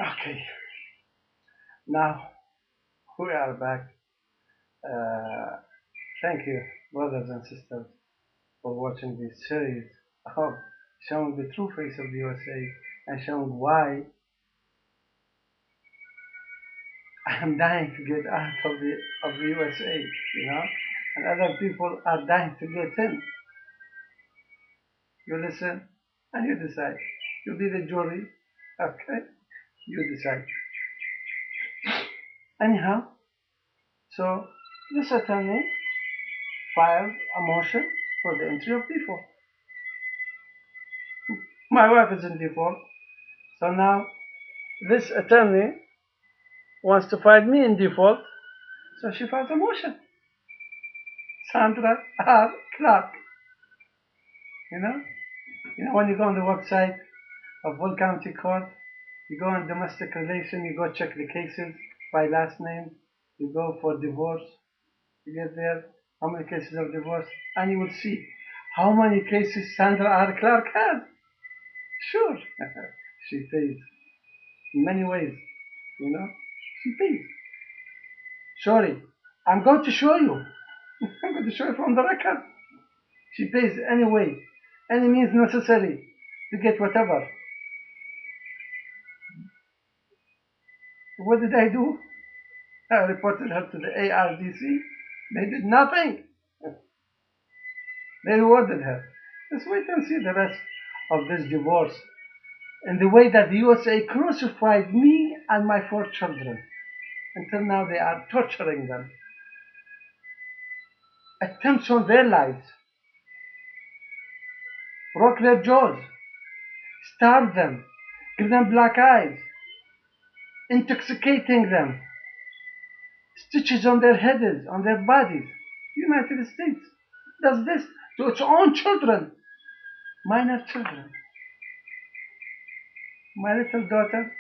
Okay, now we are back. Thank you, brothers and sisters, for watching this series of showing the true face of the USA and showing why I am dying to get out of the USA, and other people are dying to get in. You listen and you decide. You be the jury, okay? You decide. Anyhow, so this attorney filed a motion for the entry of default. My wife is in default, so now this attorney wants to find me in default, so she files a motion. Sandra R. Clark. You know? When you go on the website of Will County Court, you go on domestic relation, you go check the cases by last name, you go for divorce, you get there, how many cases of divorce, and you will see how many cases Sandra R. Clark has. Sure, she pays in many ways, she pays. Sorry, I'm going to show you. I'm going to show you from the record. She pays any way, any means necessary to get whatever. What did I do? I reported her to the ARDC. They did nothing. They rewarded her. Let's wait and see the rest of this divorce and the way that the USA crucified me and my 4 children. Until now, they are torturing them. Attempts on their lives. Broke their jaws. Starved them. Give them black eyes. Intoxicating them. Stitches on their heads, on their bodies. The United States does this to its own children. Minor children. My little daughter,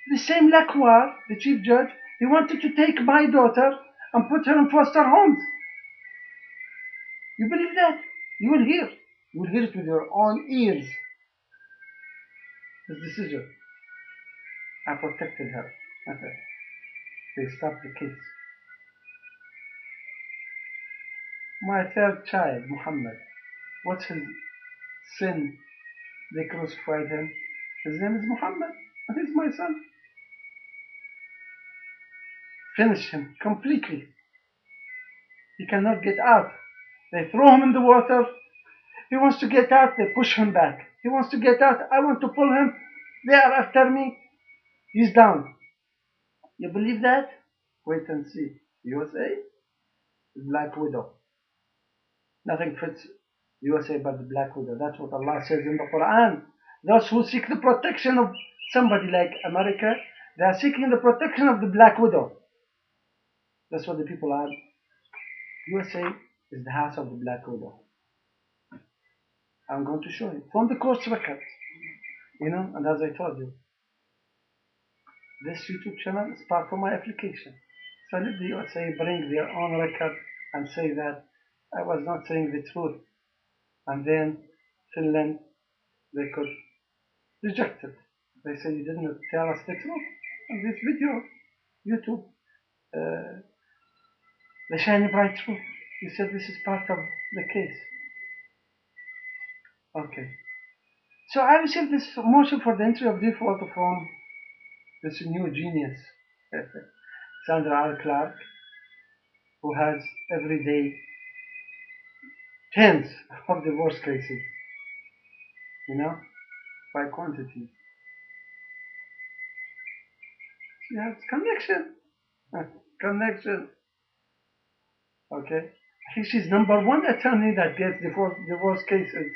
the same Lacroix, the chief judge, he wanted to take my daughter and put her in foster homes. You believe that? You will hear. You will hear it with your own ears. His decision. I protected her. They stopped the case. My third child, Muhammad, what's his sin? They crucified him. His name is Muhammad, and he's my son. Finish him completely. He cannot get out. They throw him in the water. He wants to get out. They push him back. He wants to get out. I want to pull him. They are after me. He's down. You believe that? Wait and see. USA, Black Widow. Nothing fits USA but the Black Widow. That's what Allah says in the Quran. Those who seek the protection of somebody like America, they are seeking the protection of the Black Widow. That's what the people are. USA is the house of the Black Widow. I'm going to show you from the court's records. And as I told you, this YouTube channel is part of my application. So let the USA bring their own record and say that I was not saying the truth. And then Finland, they could reject it. They say you didn't tell us the truth. And this video, YouTube, the shiny bright truth. You said this is part of the case. Okay. So I received this motion for the entry of default from this new genius, Sandra R. Clark, who has every day tens of divorce cases, by quantity. She has connection. Connection. Okay. I think she's #1 attorney that gets divorce cases.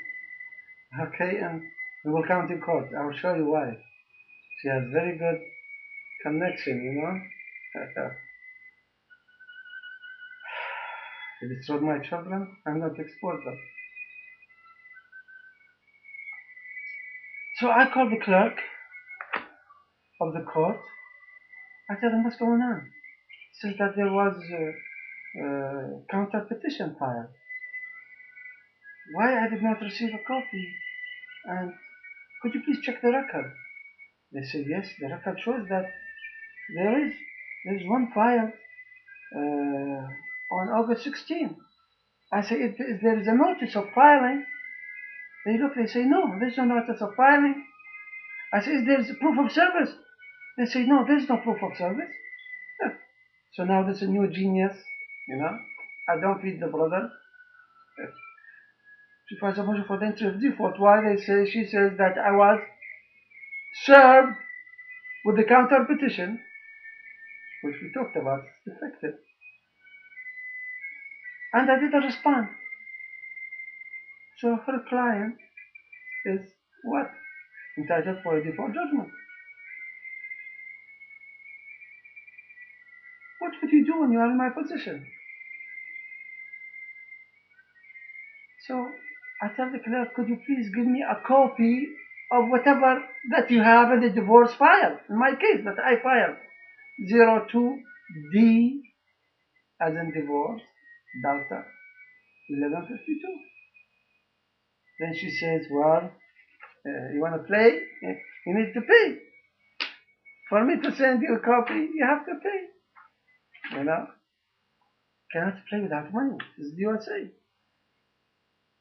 Okay, and we will count in court. I will show you why. She has very good connection, He destroyed my children. I'm going to export them. So I called the clerk of the court. I tell him what's going on. He says that there was a counter petition filed. Why I did not receive a copy? And could you please check the record? They said, yes, the record shows that there is one file on August 16. I say, if there is a notice of filing, they look, they say, no, there's no notice of filing. I say, is there a proof of service? They say, no, there's no proof of service. So now there's a new genius, you know. I don't feed the brother. She files a motion for the entry of default. Why? They say, she says that I was served with the counter petition, which we talked about, it's defective. And I didn't respond. So her client is what? Entitled for a default judgment. What would you do when you are in my position? So I tell the clerk, could you please give me a copy of whatever that you have in the divorce file? In my case, that I filed 02D as in divorce, Delta 1152. Then she says, well, you want to play? You need to pay. For me to send you a copy, you have to pay. You know, cannot play without money. This is the USA.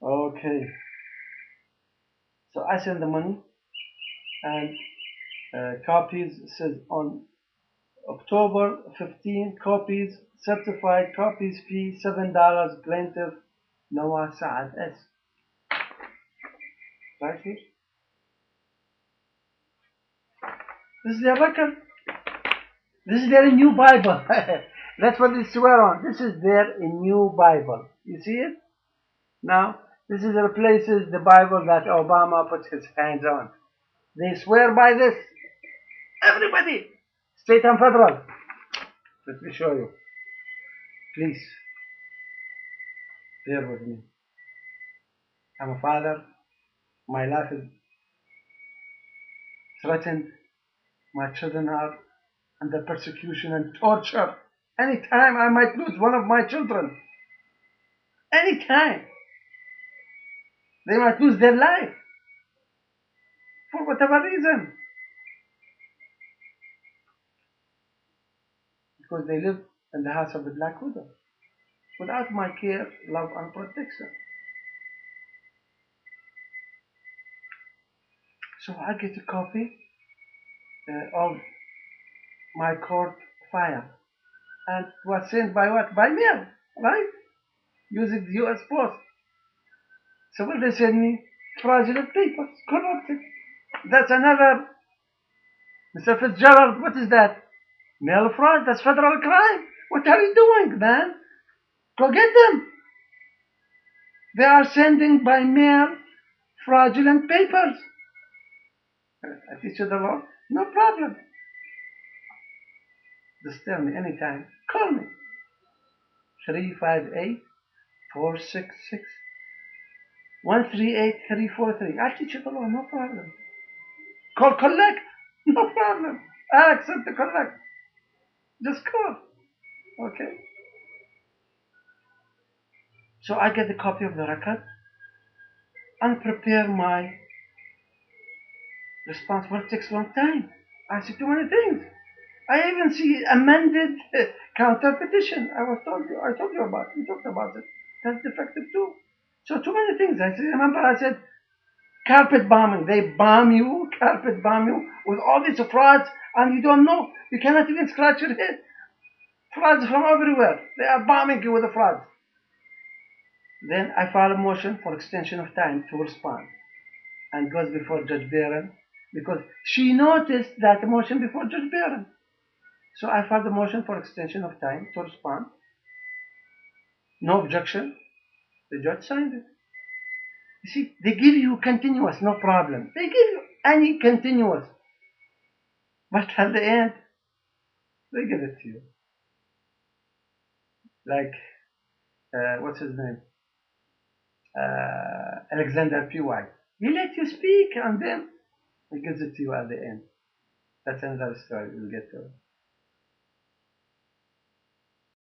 Okay. So I send the money, and copies says on October 15, copies certified, copies fee $7, plaintiff Noah Saad S. Right here. This is their record. This is their new Bible. That's what they swear on. This is their new Bible. You see it? Now, this is replaces the Bible that Obama puts his hands on. They swear by this. Everybody, state and federal. Let me show you. Please, bear with me. I'm a father. My life is threatened. My children are under persecution and torture. Anytime I might lose one of my children. Anytime. They might lose their life. For whatever reason. Because they live in the house of the Black Widow. Without my care, love, and protection. So I get a copy of my court file. And it was sent by what? By mail, right? Using the US Post. So what they send me? Fraudulent papers, corrupted. That's another, Mr. Fitzgerald, what is that? Mail fraud, that's federal crime. What are you doing, man? Go get them. They are sending by mail fraudulent papers. I teach you the law, no problem. Just tell me anytime. Call me. 358-466-138343. I'll teach you the law, no problem. Call collect, no problem. I accept the collect. Just call. Okay. So I get the copy of the record and prepare my response. Well, it takes a long time. I see too many things. I even see amended counter petition. I told you about. We talked about it. That's defective too. So too many things. Remember I said carpet bombing. They bomb you, carpet bomb you with all these frauds, and you don't know. You cannot even scratch your head. Frauds from everywhere. They are bombing you with the frauds. Then I file a motion for extension of time to respond, and goes before Judge Barron because she noticed that motion before Judge Barron. So I filed a motion for extension of time to respond. No objection. The judge signed it. You see, they give you continuous, no problem. They give you any continuous. But at the end, they give it to you. Like, what's his name? Alexander P. White. He let you speak and then he gives it to you at the end. That's another story. We'll get to it.